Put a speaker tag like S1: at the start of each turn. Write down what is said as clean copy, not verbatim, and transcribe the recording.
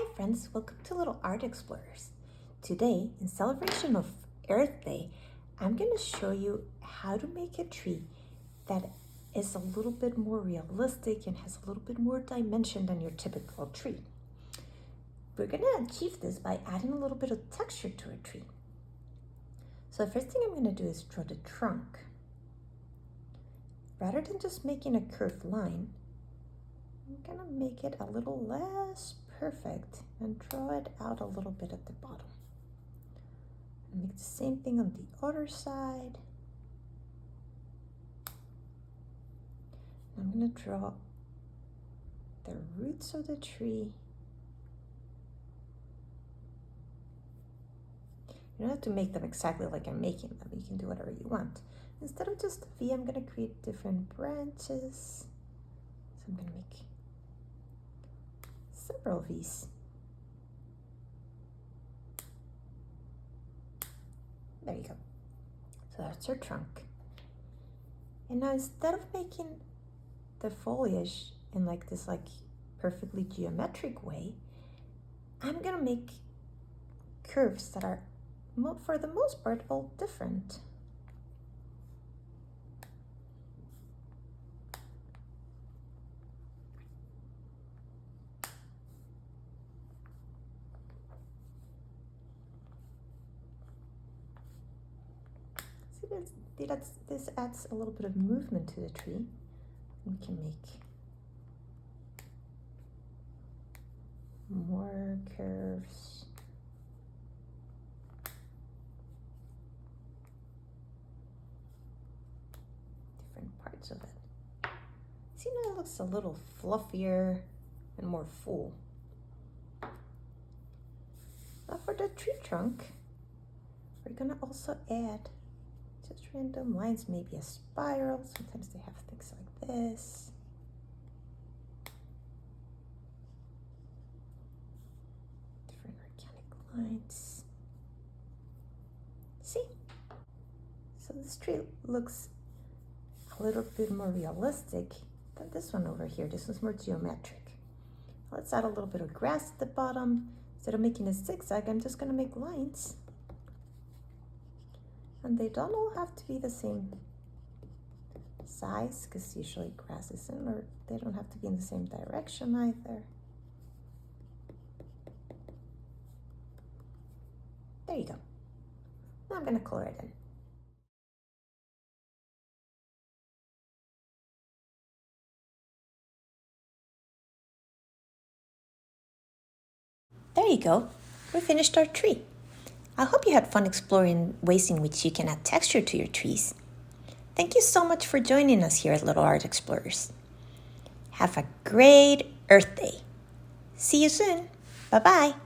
S1: Hi friends, welcome to Little Art Explorers. Today, in celebration of Earth Day, I'm going to show you how to make a tree that is a little bit more realistic and has a little bit more dimension than your typical tree. We're going to achieve this by adding a little bit of texture to a tree. So the first thing I'm going to do is draw the trunk. Rather than just making a curved line, I'm going to make it a little less perfect and draw it out a little bit at the bottom. And make the same thing on the other side. I'm going to draw the roots of the tree. You don't have to make them exactly like I'm making them. You can do whatever you want. Instead of just a V, I'm going to create different branches. So I'm going to make several V's. There you go. So that's our trunk. And now instead of making the foliage in like this perfectly geometric way, I'm gonna make curves that are, for the most part, all different. This adds a little bit of movement to the tree. We can make more curves. Different parts of it. See, now it looks a little fluffier and more full. Now for the tree trunk, we're gonna also add just random lines, maybe a spiral. Sometimes they have things like this. Different organic lines. See? So this tree looks a little bit more realistic than this one over here. This one's more geometric. Let's add a little bit of grass at the bottom. Instead of making a zigzag, I'm just gonna make lines. And they don't all have to be the same size, because usually grass isn't, or they don't have to be in the same direction either. There you go. Now I'm going to color it in. There you go. We finished our tree. I hope you had fun exploring ways in which you can add texture to your trees. Thank you so much for joining us here at Little Art Explorers. Have a great Earth Day. See you soon. Bye-bye.